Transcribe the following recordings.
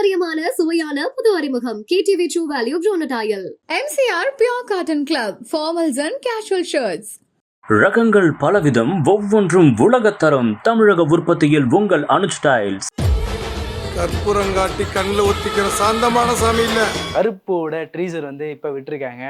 பாரம்பரியமான சுவையான புது அறிமுகம் KTV True Value Bronatile. MCR Pure Cotton Club, formals and casual shirts. ரகங்கள் பலவிதம், ஒவ்வொன்றும் உலகத்தரம். தமிழக உற்பத்தியில் உங்கள் அனுஜ் ஸ்டைல்ஸ். கற்பூரங்காட்டி கண்ணில் ஒத்திக்கிற சாந்தமான சாமி இல்ல. கருப்போட ட்ரீசர் வந்து இப்போ விட்டுருக்காங்க.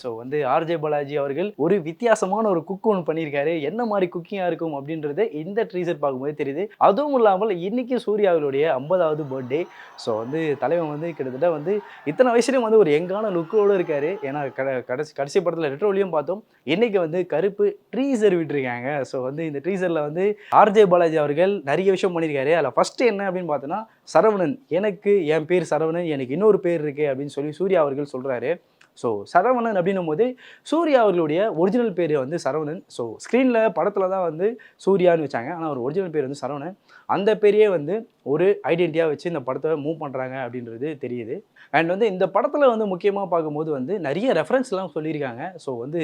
ஸோ வந்து ஆர்ஜே பாலாஜி அவர்கள் ஒரு வித்தியாசமான ஒரு குக் ஒன்று பண்ணியிருக்காரு. என்ன மாதிரி குக்கிங்காக இருக்கும் அப்படின்றது இந்த ட்ரீசர் பார்க்கும்போது தெரியுது. அதுவும் இல்லாமல் இன்னைக்கு சூர்யா அவர்களுடைய 50வது பர்த்டே. ஸோ வந்து தலைவன் வந்து கிட்டத்தட்ட வந்து இத்தனை வயசுலையும் வந்து ஒரு யங்கான லுக்கோடு இருக்காரு. ஏன்னா கடைசி படத்தில் ரெட்ரோலையும் பார்த்தோம். இன்னைக்கு வந்து கருப்பு ட்ரீசர் விட்டுருக்காங்க. ஸோ வந்து இந்த ட்ரீசரில் வந்து ஆர்ஜே பாலாஜி அவர்கள் நிறைய விஷயம் பண்ணியிருக்காரு. அதில் ஃபஸ்ட்டு என்ன அப்படின்னு பார்த்தோன்னா, சரவணன், எனக்கு என் பேர் சரவணன், எனக்கு இன்னொரு பேர் இருக்குது அப்படின்னு சொல்லி சூர்யா அவர்கள் சொல்கிறாரு. ஸோ சரவணன் அப்படின்னும் போது சூர்யா அவர்களுடைய ஒரிஜினல் பேர் வந்து சரவணன். ஸோ ஸ்க்ரீனில் படத்தில் தான் வந்து சூர்யான்னு வச்சாங்க. ஆனால் அவர் ஒரிஜினல் பேர் வந்து சரவணன். அந்த பேரையே வந்து ஒரு ஐடென்டிட்டியாக வச்சு இந்த படத்தை மூவ் பண்ணுறாங்க அப்படின்றது தெரியுது. அண்ட் வந்து இந்த படத்தில் வந்து முக்கியமாக பார்க்கும்போது வந்து நிறைய ரெஃபரன்ஸ்லாம் சொல்லியிருக்காங்க. ஸோ வந்து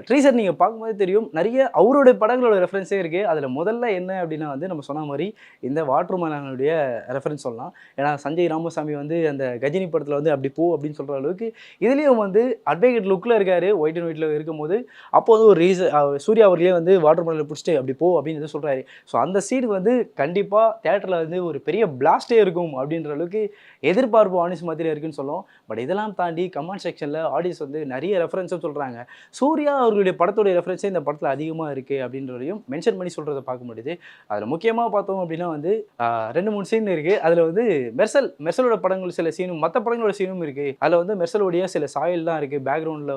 ட்ரீசர் நீங்கள் பார்க்கும்போது தெரியும், நிறைய அவருடைய படங்களோட ரெஃபரன்ஸே இருக்குது. அதில் முதல்ல என்ன அப்படின்னா வந்து நம்ம சொன்ன மாதிரி இந்த வாட்டர்மேலனுடைய ரெஃபரன்ஸ் சொல்லலாம். ஏன்னா சஞ்சய் ராமசாமி வந்து அந்த கஜினி படத்தில் வந்து அப்படி போ அப்படின்னு சொல்கிற அளவுக்கு இதுலேயும் வந்து அட்வொகேட் லுக்கில் இருக்கார். ஒயிட் அண்ட் ஒயிட்டில் இருக்கும்போது அப்போ வந்து ஒரு சூர்யா அவர்களே வந்து வாட்டர்மேலனை பிடிச்சிட்டு அப்படி போ அப்படின்னு சொல்கிறாரு. ஸோ அந்த சீனுக்கு வந்து கண்டிப்பாக தேட்டரில் வந்து ஒரு பெரிய பிளாஸ்டே இருக்கும் அப்படின்ற அளவுக்கு எதிர்பார்ப்பு ஆடியன்ஸ் மாதிரி இருக்குன்னு சொல்லுவோம். பட் இதெல்லாம் தாண்டி கமெண்ட் செக்ஷனில் ஆடியன்ஸ் வந்து நிறைய ரெஃபரன்ஸும் சொல்கிறாங்க. சூர்யா அவர்களுடைய படத்துடைய ரெஃபரன்ஸே இந்த படத்தில் அதிகமாக இருக்குது அப்படின்றதையும் மென்ஷன் பண்ணி சொல்கிறத பார்க்க முடியுது. அதில் முக்கியமாக பார்த்தோம் அப்படின்னா வந்து 2-3 சீன் இருக்குது. அதில் வந்து மெர்சலோட படங்கள் சில சீனும் மற்ற படங்களோட சீனும் இருக்குது. அதில் வந்து மெர்சலோடைய சில சாயல் தான் இருக்குது. பேக்ரவுண்டில்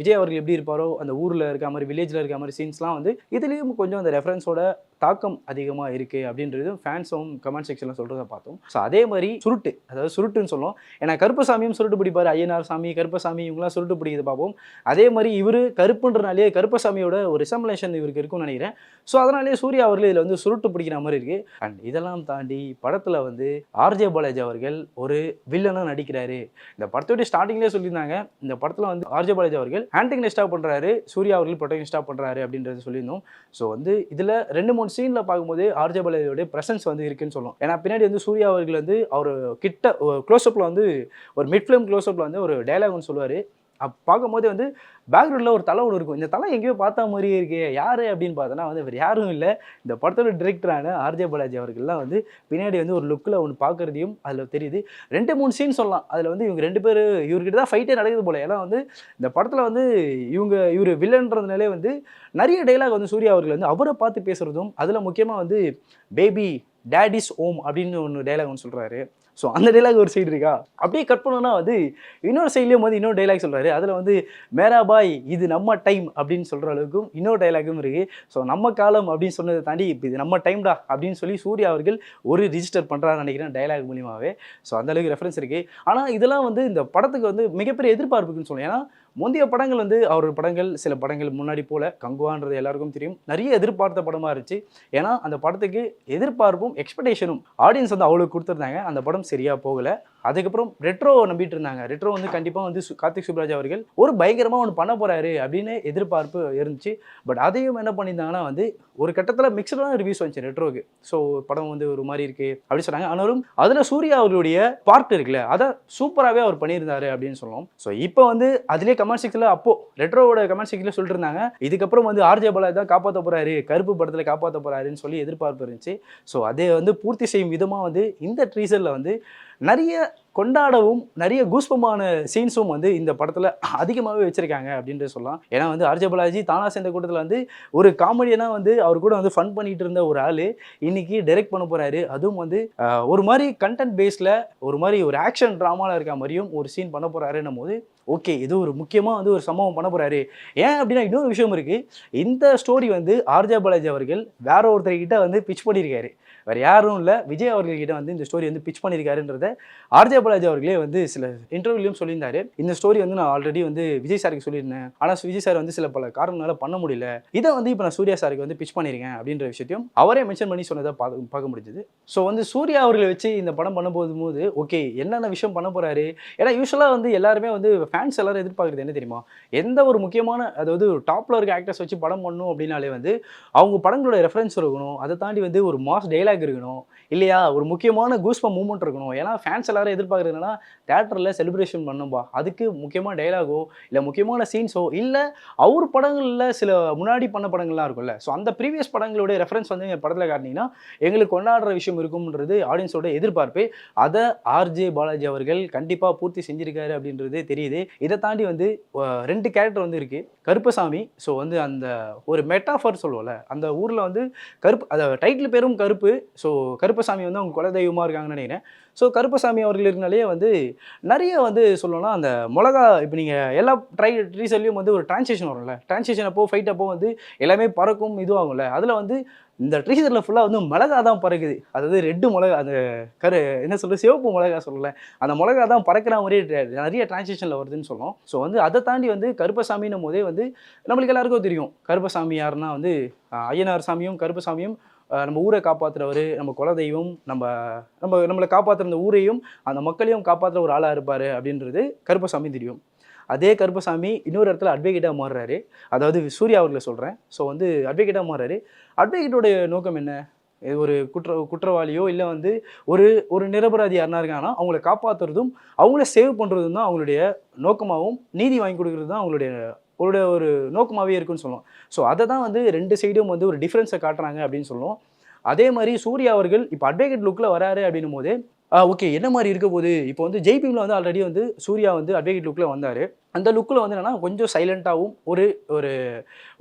விஜய் அவர்கள் எப்படி இருப்பாரோ அந்த ஊரில் இருக்க மாதிரி, வில்லேஜில் இருக்க மாதிரி சீன்ஸ்லாம் வந்து இதுலேயும் கொஞ்சம் அந்த ரெஃபரன்ஸோட தாக்கம் அதிகமாக இருக்குது அப்படின்றதும் ஃபேன்ஸும் கமெண்ட் செக்ஷனில் சொல்கிறத பார்த்தோம். ஸோ அதே மாதிரி சுருட்டு, அதாவது சுருட்டுன்னு சொல்லுவோம். ஏன்னா கருப்பசாமியும் சுருட்டு பிடிப்பார். ஐயனார் சாமி, கருப்பசாமி இவங்களாம் சுருட்டு பிடிக்கிறது பார்ப்போம். அதே மாதிரி இவர் கருப்புன்றனாலே கருப்பசாமியோட ஒரு ரிசம்பிளேஷன் இவருக்கு இருக்கும்னு நினைக்கிறேன். ஸோ அதனாலே சூர்யா அவர்கள் இதில் வந்து சுருட்டு பிடிக்கிற மாதிரி இருக்குது. அண்ட் இதெல்லாம் தாண்டி படத்தில் வந்து ஆர்ஜே பாலாஜி அவர்கள் ஒரு வில்லனாக நடிக்கிறாரு. இந்த படத்தோட ஸ்டார்டிங்லேயே சொல்லியிருந்தாங்க, இந்த படத்தில் வந்து ஆர்ஜே பாலாஜி அவர்கள் ஆன்டகனிஸ்டாக பண்ணுறாரு, சூர்யா அவர்கள் ப்ரொட்டகனிஸ்டாக பண்ணுறாரு அப்படின்றது சொல்லியிருந்தோம். ஸோ வந்து இதில் 2-3 சீனில் பார்க்கும்போது ஆர்ஜே பாலாஜியோட ப்ரெசன்ஸ் வந்து இருக்குன்னு சொல்லுவோம். ஏன்னா பின்னாடி வந்து சூர்யா அவர்கள் வந்து அவர் கிட்ட க்ளோஸ்அப்பில் வந்து ஒரு மிட் ஃபிலிம் க்ளோஸ்அப்பில் வந்து ஒரு டைலாக் ஒன்று சொல்லுவார். பார்க்கும்போது வந்து பேக்ரவுண்டில் ஒரு தலை ஒன்று இருக்கும். இந்த தலை எங்கேயோ பார்த்தா மாதிரியே இருக்கே, யார் அப்படின்னு பார்த்தோன்னா வந்து வேறு யாரும் இல்லை, இந்த படத்தோட டிரெக்டரான ஆர்ஜே பாலாஜி அவர்கள்லாம் வந்து பின்னாடி வந்து ஒரு லுக்கில் ஒன்று பார்க்குறதையும் அதில் தெரியுது. 2-3 சீன் சொல்லலாம். அதில் வந்து இவங்க 2 பேர் இவர்கிட்ட தான் ஃபைட்டே நடக்குது போல. ஏன்னா வந்து இந்த படத்தில் வந்து இவர் வில்லன்றதுனாலே வந்து நிறைய டைலாக் வந்து சூர்யா அவர்கள் வந்து அவரை பார்த்து பேசுகிறதும், அதில் முக்கியமாக வந்து பேபி டேடிஸ் ஓம் அப்படின்னு ஒன்று டைலாக் ஒன்று சொல்கிறாரு. ஸோ அந்த டைலாக் ஒரு சைடு இருக்கா, அப்படியே கட் பண்ணோன்னா வந்து இன்னொரு சைட்லேயும் வந்து இன்னொரு டைலாக் சொல்கிறாரு. அதில் வந்து மேரா பாய் இது நம்ம டைம் அப்படின்னு சொல்கிற அளவுக்கும் இன்னொரு டைலாக்கும் இருக்குது. ஸோ நம்ம காலம் அப்படின்னு சொன்னதை தாண்டி இப்போ இது நம்ம டைம்டா அப்படின்னு சொல்லி சூர்யா அவர்கள் ஒரு ரிஜிஸ்டர் பண்ணுறான்னு நினைக்கிறேன் டைலாக் மூலியமாகவே. ஸோ அந்தளவுக்கு ரெஃபரன்ஸ் இருக்குது. ஆனால் இதெல்லாம் வந்து இந்த படத்துக்கு வந்து மிகப்பெரிய எதிர்பார்ப்புக்குன்னு சொல்லுவேன். ஏன்னா முந்தைய படங்கள் வந்து அவரோட படங்கள் சில படங்கள் முன்னாடி போல் கங்குவான்றது எல்லாருக்கும் தெரியும், நிறைய எதிர்பார்த்த படமாக இருந்துச்சு. ஏன்னா அந்த படத்துக்கு எதிர்பார்ப்பும் எக்ஸ்பெக்டேஷனும் ஆடியன்ஸ் வந்து அவ்வளோ கொடுத்துருந்தாங்க. அந்த படம் சரியாக போகலை. அதுக்கப்புறம் ரெட்ரோ நம்பிட்டு இருந்தாங்க. ரெட்ரோ வந்து கண்டிப்பாக வந்து கார்த்திக் சுப்ராஜ் அவர்கள் ஒரு பயங்கரமாக ஒன்று பண்ண போகிறாரு அப்படின்னு எதிர்பார்ப்பு இருந்துச்சு. பட் அதையும் என்ன பண்ணியிருந்தாங்கன்னா வந்து ஒரு கட்டத்தில் மிக்சடான ரிவ்யூஸ் வந்துச்சு ரெட்ரோக்கு. ஸோ படம் வந்து ஒரு மாதிரி இருக்குது அப்படின்னு சொன்னாங்க. ஆனாலும் அதில் சூர்யா அவர்களுடைய பார்ட் இருக்குல்ல, அதை சூப்பராகவே அவர் பண்ணியிருந்தாரு அப்படின்னு சொல்லலாம். ஸோ இப்போ வந்து அதிலே கமெண்ட் செக்ஷனில் அப்போது ரெட்ரோவோட கமெண்ட் செக்ஷனில் சொல்லிட்டு இருந்தாங்க, இதுக்கப்புறம் வந்து ஆர்ஜே பாலாஜி தான் காப்பாற்ற போகிறாரு, கருப்பு படத்தில் காப்பாற்ற போகிறாருன்னு சொல்லி எதிர்பார்ப்பு இருந்துச்சு. ஸோ அதை வந்து பூர்த்தி செய்யும் விதமாக வந்து இந்த ட்ரீசரில் வந்து நிறைய கொண்டாடவும் நிறைய கூஸ்பமான சீன்ஸும் வந்து இந்த படத்தில் அதிகமாகவே வச்சுருக்காங்க அப்படின்றது சொல்லலாம். ஏன்னா வந்து ஆர்ஜே பாலாஜி தானா சேர்ந்த கூட்டத்தில் வந்து ஒரு காமெடியனாக வந்து அவர் கூட வந்து ஃபன் பண்ணிட்டு இருந்த ஒரு ஆள் இன்னைக்கு டைரக்ட் பண்ண போகிறாரு. அதுவும் வந்து ஒரு மாதிரி கண்டென்ட் பேஸில் ஒரு மாதிரி ஒரு ஆக்ஷன் ட்ராமாவில் இருக்க மாதிரியும் ஒரு சீன் பண்ண போகிறாருன்னும் போது ஓகே, இது ஒரு முக்கியமாக வந்து ஒரு சம்பவம் பண்ண போகிறாரு. ஏன் அப்படின்னா இன்னொரு விஷயம் இருக்குது, இந்த ஸ்டோரி வந்து ஆர்ஜே பாலாஜி அவர்கள் வேற ஒருத்தர்கிட்ட வந்து பிச் பண்ணியிருக்காரு. வேறு யாரும் இல்லை, விஜய் அவர்கள்கிட்ட வந்து இந்த ஸ்டோரி வந்து பிச் பண்ணியிருக்காருன்றத ஆர்ஜே பாலாஜி அவர்களே வந்து சில இன்டர்வியூலையும் சொல்லியிருந்தாரு, இந்த ஸ்டோரி வந்து நான் ஆல்ரெடி வந்து விஜய் சாருக்கு சொல்லியிருந்தேன், ஆனால் விஜய் சார் வந்து சில பல காரணங்களால பண்ண முடியல, இதை வந்து இப்போ நான் சூர்யா சாருக்கு வந்து பிச் பண்ணியிருக்கேன் அப்படின்ற விஷயத்தையும் அவரே மென்ஷன் பண்ணி சொன்னதை பார்க்க முடிஞ்சது. ஸோ வந்து சூர்யா அவர்களை வச்சு இந்த படம் பண்ணும்போது ஓகே என்னென்ன விஷயம் பண்ண போறாரு. ஏன்னா யூஸ்வலாக வந்து எல்லாருமே வந்து ஃபேன்ஸ் எல்லாரும் எதிர்பார்க்குறது என்ன தெரியுமா, எந்த ஒரு முக்கியமான அதாவது டாப்ல இருக்க ஆக்டர்ஸ் வச்சு படம் பண்ணணும் அப்படின்னாலே வந்து அவங்க படங்களோட ரெஃபரன்ஸ் இருக்கணும், அதை தாண்டி வந்து ஒரு மாஸ் டைலாக் இருக்கணும், இல்லையா ஒரு முக்கியமான கூஸ்பம் மூமெண்ட் இருக்கணும். ஏன்னா ஃபேன்ஸ் எல்லாரும் எதிர்பார்க்குறது என்னன்னா தேட்டரில் செலிப்ரேஷன் பண்ணும்பா, அதுக்கு முக்கியமான டைலாகோ இல்லை முக்கியமான சீன்ஸோ இல்லை அவர் படங்களில் சில முன்னாடி பண்ண படங்கள்லாம் இருக்கும்ல, ஸோ அந்த ப்ரீவியஸ் படங்களோட ரெஃபரன்ஸ் வந்து எங்கள் படத்தில் காட்டினீங்கன்னா எங்களுக்கு கொண்டாடுற விஷயம் இருக்கும்ன்றது ஆடியன்ஸோட எதிர்பார்ப்பு. அதை ஆர்ஜே பாலாஜி அவர்கள் கண்டிப்பாக பூர்த்தி செஞ்சிருக்காரு அப்படின்றது தெரியுது. இதை தாண்டி வந்து 2 கேரக்டர் வந்து இருக்குது. கருப்பசாமி, ஸோ வந்து அந்த ஒரு மெட்டாஃபர் சொல்லுவோம்ல, அந்த ஊரில் வந்து கருப்பு, அதை டைட்டில் பேரும் கருப்பு, ஸோ கருப்பசாமி வந்து அவங்க குலதெய்வமாக இருக்காங்கன்னு நினைக்கிறேன். ஸோ கருப்பசாமி அவர்கள் இருந்தாலே வந்து நிறைய வந்து சொல்லணும்னா அந்த மிளகா, இப்போ நீங்கள் எல்லா ட்ரீசர்லையும் வந்து ஒரு டிரான்ஸ்லேஷன் வரும்ல, டிரான்ஸ்லேஷன் அப்போ ஃபைட் அப்போ வந்து எல்லாமே பறக்கும் இதுவாகும்ல, அதில் வந்து இந்த ட்ரீசரில் ஃபுல்லாக வந்து மிளகா தான் பறக்குது. அதாவது ரெட்டு மிளகா, அந்த என்ன சொல்கிறது சிவப்பு மிளகா சொல்லலை, அந்த மிளகா தான் பறக்கிற மாதிரி நிறைய டிரான்ஸ்லேஷனில் வருதுன்னு சொல்லணும். ஸோ வந்து அதை தாண்டி வந்து கருப்பசாமின்னும் போதே வந்து நம்மளுக்கு எல்லாருக்கும் தெரியும் கருப்பசாமி யாருன்னா வந்து ஐயனார் சாமியும் கருப்பசாமியும் நம்ம ஊரை காப்பாற்றுறவர், நம்ம குலதெய்வம், நம்மளை காப்பாற்றுற அந்த ஊரையும் அந்த மக்களையும் காப்பாற்றுற ஒரு ஆளாக இருப்பார் அப்படின்றது கருப்பசாமி தெரியும். அதே கருப்பசாமி இன்னொரு இடத்துல அட்வொகேட்டாக மாறுறாரு, அதாவது சூர்யா அவர்களை சொல்கிறேன். ஸோ வந்து அட்வொகேட்டாக மாறுறாரு. அட்வொகேட்டோடைய நோக்கம் என்ன, ஒரு குற்றவாளியோ இல்லை வந்து ஒரு நிரபராதி யாருனா இருக்காங்கன்னா அவங்கள காப்பாற்றுறதும் அவங்கள சேவ் பண்ணுறதும் தான் அவங்களுடைய நோக்கமாகவும், நீதி வாங்கி கொடுக்குறது தான் அவங்களுடைய ஒரு நோக்கமாகவே இருக்குன்னு சொல்லுவோம். ஸோ அதை தான் வந்து 2 சைடும் வந்து ஒரு டிஃப்ரென்ஸை காட்டுறாங்க அப்படின்னு சொல்லுவோம். அதே மாதிரி சூர்யா அவர்கள் இப்போ அட்வொகேட் லுக்கில் வராரு அப்படின்னும் போது ஓகே என்ன மாதிரி இருக்க போகுது. இப்போ வந்து ஜெய்பீமில் வந்து ஆல்ரெடி வந்து சூர்யா வந்து அட்வொகேட் லுக்கில் வந்தார். அந்த லுக்கில் வந்து என்னென்னா கொஞ்சம் சைலண்ட்டாகவும்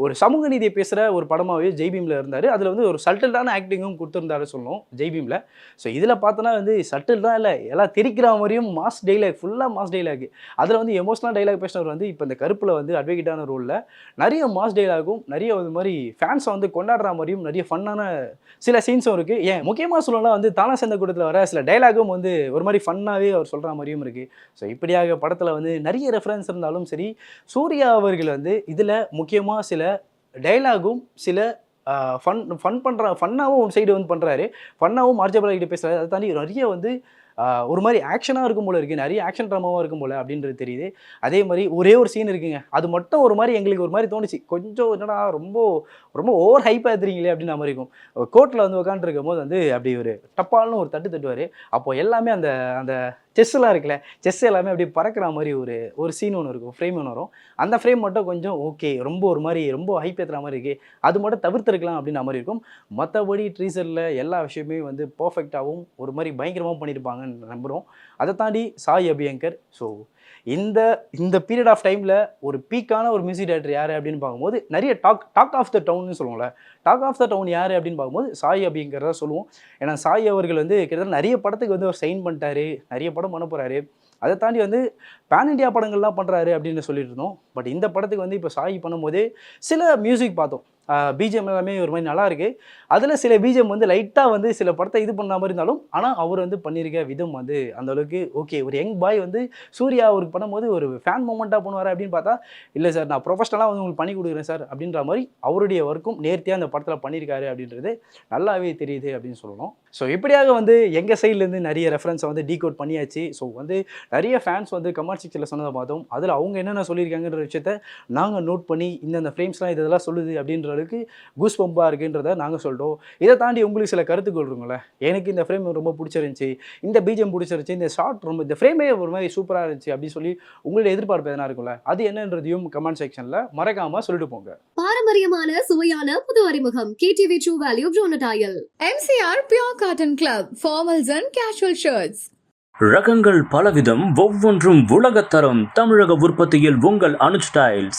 ஒரு சமூக நீதியை பேசுகிற ஒரு படமாகவே ஜெய்பீமில் இருந்தார். அதில் வந்து ஒரு சட்டில்டான ஆக்டிங்கும் கொடுத்துருந்தாரு சொல்லணும் ஜெய்பீமில். ஸோ இதில் பார்த்தோன்னா வந்து சட்டில் தான் இல்லை, எல்லாம் தெரிக்கிற மாதிரியும் மாஸ் டைலாக், ஃபுல்லாக மாஸ் டைலாக். அதில் வந்து எமோஷனல் டைலாக் பேசினவர் வந்து இப்போ இந்த கருப்பில் வந்து அட்வொகேட்டான ரோலில் நிறைய மாஸ் டைலாகும் நிறைய ஒரு மாதிரி ஃபேன்ஸை வந்து கொண்டாடுற மாதிரியும் நிறைய ஃபன்னான சில சீன்ஸும் இருக்குது. ஏன் முக்கியமாக சொல்லணும்னா வந்து தானா சேர்ந்த கூட்டத்தில் வர சில டைலாகும் வந்து ஒரு மாதிரி ஃபன்னாகவே அவர் சொல்கிற மாதிரியும் இருக்குது. ஸோ இப்படியாக படத்தில் வந்து நிறைய ரெஃபரன்ஸ் இருந்தாலும் சரி, சூர்யா அவர்கள் வந்து இதில் முக்கியமாக சில டைலாகும் சில ஃபன்னாகவும் ஒரு சைடு வந்து பண்ணுறாரு, ஃபன்னாகவும் ஆர்ஜே பாலாஜி கிட்ட பேசுகிறாரு. அதை தாண்டி நிறைய வந்து ஒரு மாதிரி ஆக்ஷனாக இருக்கும் போல இருக்குது, நிறைய ஆக்ஷன் ட்ராமாவாக இருக்கும் போல் அப்படின்றது தெரியுது. அதே மாதிரி ஒரே ஒரு சீன் இருக்குங்க, அது மட்டும் ஒரு மாதிரி எங்களுக்கு ஒரு மாதிரி தோணுச்சு, கொஞ்சம் என்னடா ரொம்ப ரொம்ப ஓவர் ஹைப்பாக எடுத்துறீங்களே அப்படின்ற மாதிரி இருக்கும். கோர்ட்டில் வந்து உட்காந்துருக்கும் போது வந்து அப்படி ஒரு டப்பால்னு ஒரு தட்டுவார். அப்போது எல்லாமே அந்த அந்த செஸ்ஸெலாம் இருக்குல்ல, செஸ் எல்லாமே அப்படியே பறக்கிற மாதிரி ஒரு சீன் ஒன்று இருக்கும், ஃப்ரேம் ஒன்று வரும். அந்த ஃப்ரேம் மட்டும் கொஞ்சம் ஓகே ரொம்ப ஒரு மாதிரி ரொம்ப ஹைப் ஏற்றுற மாதிரி இருக்குது, அது மட்டும் தவிர்த்துருக்கலாம் அப்படின்ற மாதிரி இருக்கும். மற்றபடி ட்ரீசரில் எல்லா விஷயமே வந்து பர்ஃபெக்டாகவும் ஒரு மாதிரி பயங்கரமாக பண்ணியிருப்பாங்கன்னு நம்புகிறோம். அதை தாண்டி சாய் அபியங்கர், ஸோ இந்த பீரியட் ஆஃப் டைமில் ஒரு பீக்கான ஒரு மியூசிக் டைரக்டர் யார் அப்படின்னு பார்க்கும்போது நிறைய டாக் ஆஃப் த டவுன்னு சொல்லுவோம்ல, டாக் ஆஃப் த டவுன் யார் அப்படின்னு பார்க்கும்போது சாய் அபியங்கர் தான் சொல்லுவோம். ஏன்னா சாய் அவர்கள் வந்து கிட்டத்தட்ட நிறைய படத்துக்கு வந்து அவர் சைன் பண்ணிட்டாரு, நிறைய படம் பண்ண போகிறாரு. அதை தாண்டி வந்து பேன் இண்டியா படங்கள்லாம் பண்ணுறாரு அப்படின்னு சொல்லிட்டு இருந்தோம். பட் இந்த படத்துக்கு வந்து இப்போ சாய் பண்ணும்போதே சில மியூசிக் பார்த்தோம், பிஜிஎம் எல்லாமே ஒரு மாதிரி நல்லா இருக்குது. அதில் சில பிஜிஎம் வந்து லைட்டாக வந்து சில படத்தை இது பண்ண மாதிரி இருந்தாலும், ஆனால் அவர் வந்து பண்ணியிருக்க விதம் வந்து அந்தளவுக்கு ஓகே. ஒரு யங் பாய் வந்து சூர்யா அவருக்கு பண்ணும்போது ஒரு ஃபேன் மூமெண்ட்டாக பண்ணுவார் அப்படின்னு பார்த்தா, இல்லை சார் நான் ப்ரொஃபஷனலாக வந்து உங்களுக்கு பண்ணி கொடுக்குறேன் சார் அப்படின்ற மாதிரி அவருடைய ஒர்க்கும் நேர்த்தியாக அந்த படத்தில் பண்ணியிருக்காரு அப்படின்றது நல்லாவே தெரியுது அப்படின்னு சொல்லணும். ஸோ இப்படியாக வந்து எங்கள் சைட்லேருந்து நிறைய ரெஃபரன்ஸை வந்து டீகோட் பண்ணியாச்சு. ஸோ வந்து நிறைய ஃபேன்ஸ் வந்து கமெண்ட் செக்ஷனில் சொன்னதை பார்த்தோம், அதில் அவங்க என்னென்ன சொல்லியிருக்காங்கன்ற விஷயத்த நாங்கள் நோட் பண்ணி இந்தந்த ஃப்ரேம்ஸ்லாம் இதெல்லாம் சொல்லுது அப்படின்ற அளவுக்கு கூஸ் பம்பாக இருக்குன்றதை நாங்கள் சொல்லிட்டோம். இதை தாண்டி உங்களுக்கு சில கருத்துக்கள் இருக்குங்களே, எனக்கு இந்த ஃப்ரேம் ரொம்ப பிடிச்சிருந்துச்சி, இந்த பிஜிஎம் பிடிச்சிருந்துச்சி, இந்த ஷார்ட் ரொம்ப இந்த ஃப்ரேமே ஒரு மாதிரி சூப்பராக இருந்துச்சு அப்படின்னு சொல்லி உங்களுடைய எதிர்பார்ப்பு எதனா இருக்கும்ல, அது என்னன்றதையும் கமெண்ட் செக்ஷனில் மறக்காமல் சொல்லிட்டு போங்க. பாரம்பரியமான சுவையான புது அறிமுகம் KTV True Value Bronadile. MCR Pure Cotton Club Formals and Casual Shirts. ரகங்கள் பலவிதம், ஒவ்வொன்றும் உலகத்தரம். தமிழக உற்பத்தியில் உங்கள் அனுஜ் ஸ்டைல்ஸ்.